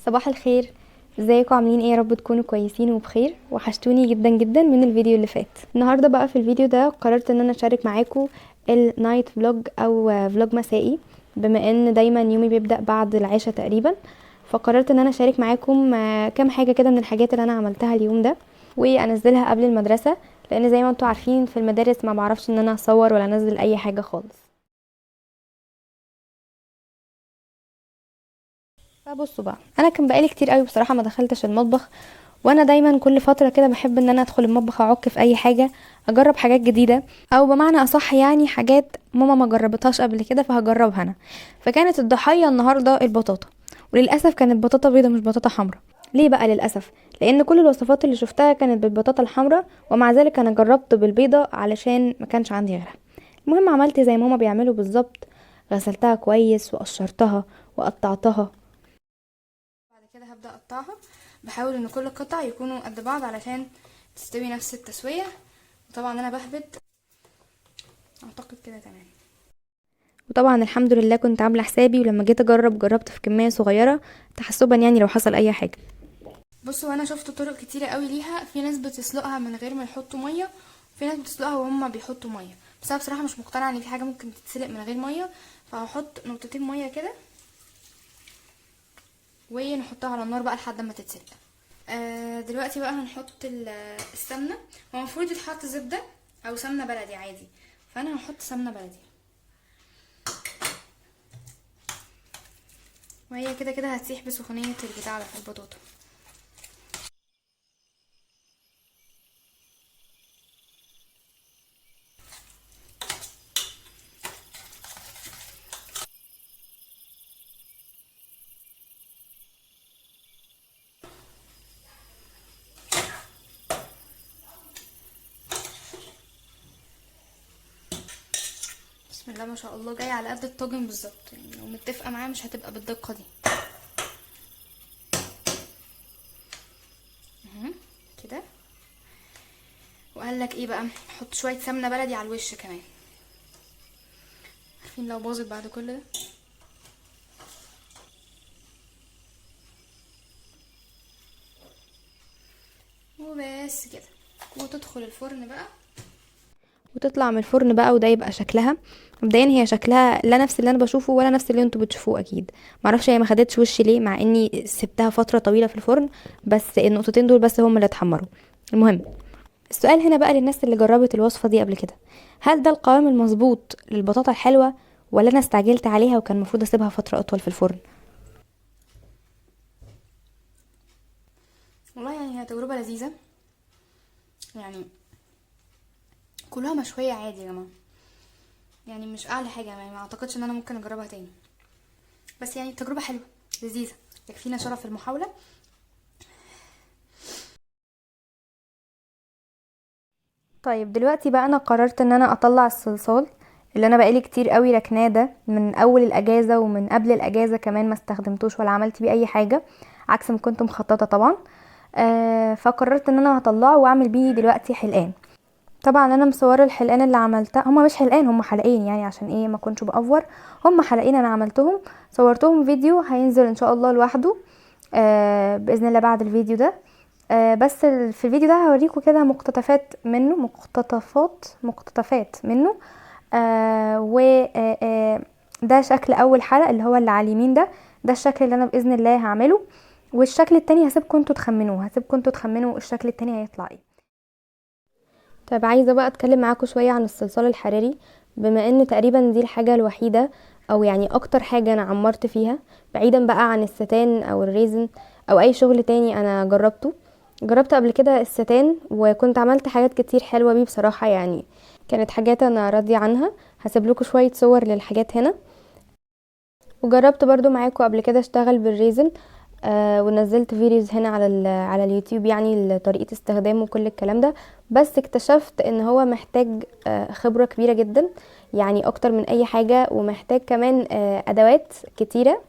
صباح الخير. ازيكم عاملين ايه؟ يا رب تكونوا كويسين وبخير. وحشتوني جدا جدا من الفيديو اللي فات. النهارده بقى في الفيديو ده قررت ان انا اشارك معاكم النايت فلوج او فلوج مسائي، بما ان دايما يومي بيبدأ بعد العشاء تقريبا. فقررت ان انا اشارك معاكم كام حاجه كده من الحاجات اللي انا عملتها اليوم ده وانزلها قبل المدرسه، لان زي ما انتم عارفين في المدارس ما بعرفش ان انا اصور ولا انزل اي حاجه خالص. فبصوا بقى، انا كان بقالي كتير قوي بصراحه ما دخلتش المطبخ، وانا دايما كل فتره كده بحب ان انا ادخل المطبخ اعك في اي حاجه، اجرب حاجات جديده، او بمعنى اصح يعني حاجات ماما ما جربتهاش قبل كده فهجربها انا. فكانت الضحيه النهارده البطاطا، وللاسف كانت بطاطا بيضه مش بطاطا حمراء. ليه بقى للاسف؟ لان كل الوصفات اللي شفتها كانت بالبطاطا الحمراء، ومع ذلك انا جربت بالبيضه علشان ما كانش عندي غيرها. المهم عملت زي ماما بيعملوا بالظبط، غسلتها كويس وقشرتها وقطعتها. بعد كده هبدأ اقطعها، بحاول ان كل القطع يكونوا قد بعض علشان تستوي نفس التسوية. وطبعا انا بهبط، اعتقد كده تمام. وطبعا الحمد لله كنت عامله حسابي، ولما جيت اجرب جربت في كميه صغيره تحسبا يعني لو حصل اي حاجه. بصوا، انا شفت طرق كتيره قوي ليها. في ناس بتسلقها من غير ما يحطوا ميه، وفي ناس بتسلقها وهم بيحطوا ميه، بس انا بصراحه مش مقتنعه ان في حاجه ممكن تتسلق من غير ميه. فهحط نقطتين ميه كده ونحطها على النار بقى لحد ما تتسلق. دلوقتي بقى هنحط السمنه. هو المفروض يتحط زبده او سمنه بلدي عادي، فانا هحط سمنه بلدي، وهي كده كده هتسيح بسخونيه البتاع ده البطاطا. بسم الله ما شاء الله، جاي على قد الطاجن بالظبط، يعني لو متفقه معاه مش هتبقى بالدقه دي. كده. وقال لك ايه بقى، حط شويه سمنه بلدي على الوش كمان. عارفين لو باظت بعد كل ده. وبس كده، وتدخل الفرن بقى وتطلع من الفرن بقى، وده يبقى شكلها. مبدئيا هي شكلها لا نفس اللي انا بشوفه ولا نفس اللي انتوا بتشوفوه اكيد. معرفش هي ما خدتش وش ليه مع اني سبتها فتره طويله في الفرن، بس النقطتين دول بس هم اللي اتحمروا. المهم، السؤال هنا بقى للناس اللي جربت الوصفه دي قبل كده، هل ده القوام المظبوط للبطاطا الحلوه، ولا انا استعجلت عليها وكان المفروض اسيبها فتره اطول في الفرن؟ والله يعني هي تجربه لذيذه، يعني كلها مشويه عادي يا جماعه، يعني مش اعلى حاجه، يعني ما اعتقدش ان انا ممكن اجربها تاني، بس يعني تجربه حلوه لذيذه، يكفينا شرف المحاوله. طيب دلوقتي بقى انا قررت ان انا اطلع الصلصال اللي انا بقالي كتير قوي ركناه ده من اول الاجازه ومن قبل الاجازه كمان، ما استخدمتوش ولا عملت بيه اي حاجه عكس ما كنت مخططه طبعا. فقررت ان انا هطلعه واعمل بيه دلوقتي حلقان. طبعا انا مصوره الحلقان اللي عملتها، هما مش حلقان هما حلقين يعني عشان ايه ما كنتش بافور. هما حلقين انا عملتهم، صورتهم فيديو هينزل ان شاء الله لوحده باذن الله بعد الفيديو ده. بس في الفيديو ده هوريكم كده مقتطفات منه، مقتطفات منه. و ده شكل اول حلقة اللي هو اللي على اليمين ده الشكل اللي انا باذن الله هعمله، والشكل التاني هسيبكم انتوا تخمنوا الشكل التاني هيطلع ايه. طب عايزه بقى اتكلم معاكم شويه عن الصلصال الحراري، بما ان تقريبا دي الحاجه الوحيده او يعني اكتر حاجه انا عمرت فيها، بعيدا بقى عن الستان او الريزن او اي شغل تاني انا جربت قبل كده الستان، وكنت عملت حاجات كتير حلوه بيه بصراحه، يعني كانت حاجات انا راضيه عنها. هسيب لكم شويه صور للحاجات هنا. وجربت برضو معاكم قبل كده اشتغل بالريزن، ونزلت فيديوز هنا على اليوتيوب يعني طريقه استخدامه وكل الكلام ده. بس اكتشفت ان هو محتاج خبره كبيره جدا، يعني اكتر من اي حاجه، ومحتاج كمان ادوات كتيره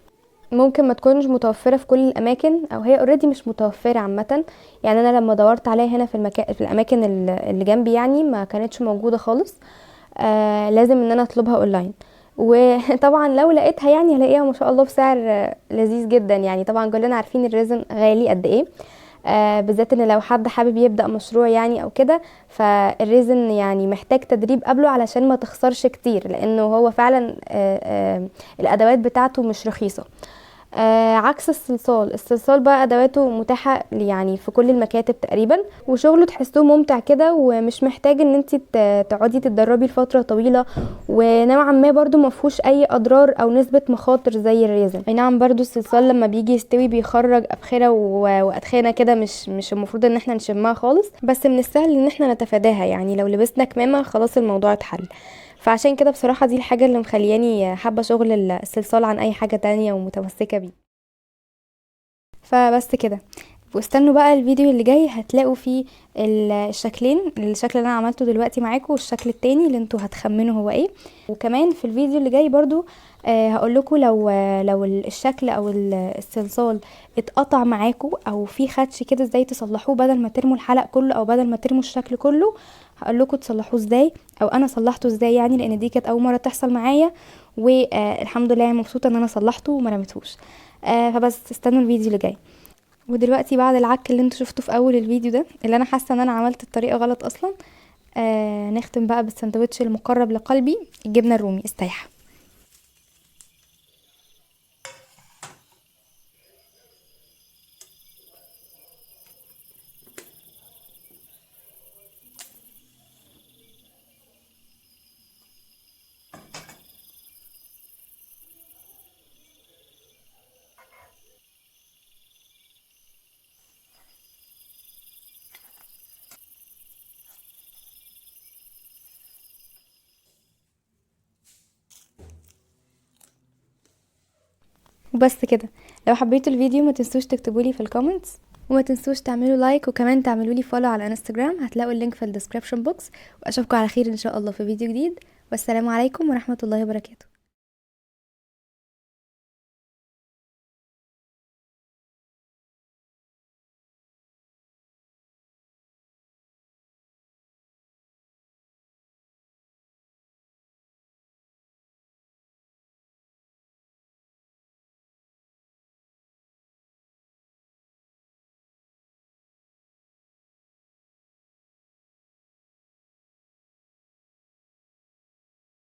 ممكن ما تكونش متوفره في كل الاماكن، او هي اوريدي مش متوفره عامه. يعني انا لما دورت عليها هنا في الاماكن اللي جنبي يعني ما كانتش موجوده خالص. لازم ان انا اطلبها اونلاين. وطبعا لو لقيتها يعني هلاقيها ما شاء الله بسعر لذيذ جدا. يعني طبعا كلنا عارفين الريزن غالي قد ايه، بالذات ان لو حد حابب يبدأ مشروع يعني او كده، فالريزن يعني محتاج تدريب قبله علشان ما تخسرش كتير، لانه هو فعلا الادوات بتاعته مش رخيصة. عكس الصلصال بقى ادواته متاحة يعني في كل المكاتب تقريبا، وشغله تحسوه ممتع كده، ومش محتاج ان انت تقعدي تتدربي لفترة طويلة، ونوعا ما برضو مفهوش اي اضرار او نسبة مخاطر زي الريزن. اي نعم برضو الصلصال لما بيجي يستوي بيخرج ابخرة وادخنة كده مش المفروض ان احنا نشمها خالص، بس من السهل ان احنا نتفاداها. يعني لو لبسنا كمامة خلاص الموضوع اتحل. فعشان كده بصراحة دي الحاجة اللي مخلياني حابة شغل الصلصال عن اي حاجة تانية ومتمسكة بيه. فبس كده، واستنوا بقى الفيديو اللي جاي هتلاقوا فيه الشكلين، الشكل اللي انا عملته دلوقتي معاكم والشكل التاني اللي انتوا هتخمنوا هو ايه. وكمان في الفيديو اللي جاي برضو هقول لكم لو الشكل او الصلصال اتقطع معاكم او في خدش كده ازاي تصلحوه، بدل ما ترموا الحلق كله او بدل ما ترموا الشكل كله، هقول لكم تصلحوه ازاي او انا صلحته ازاي، يعني لان دي كانت اول مره تحصل معايا، والحمد لله يعني مبسوطه ان انا صلحته وما رميتهوش. فبس استنوا الفيديو اللي جاي. ودلوقتي بعد العك اللي انتوا شفتوه في اول الفيديو ده، اللي انا حاسه ان انا عملت الطريقه غلط اصلا، نختم بقى بالساندوتش المقرب لقلبي، الجبنه الرومي استايحه. وبس كده. لو حبيتوا الفيديو ما تنسوش تكتبولي في الكومنتس، وما تنسوش تعملوا لايك، وكمان تعملوا لي فولو على انستجرام، هتلاقوا اللينك في الديسكريبشن بوكس. واشوفكم على خير ان شاء الله في فيديو جديد، والسلام عليكم ورحمه الله وبركاته.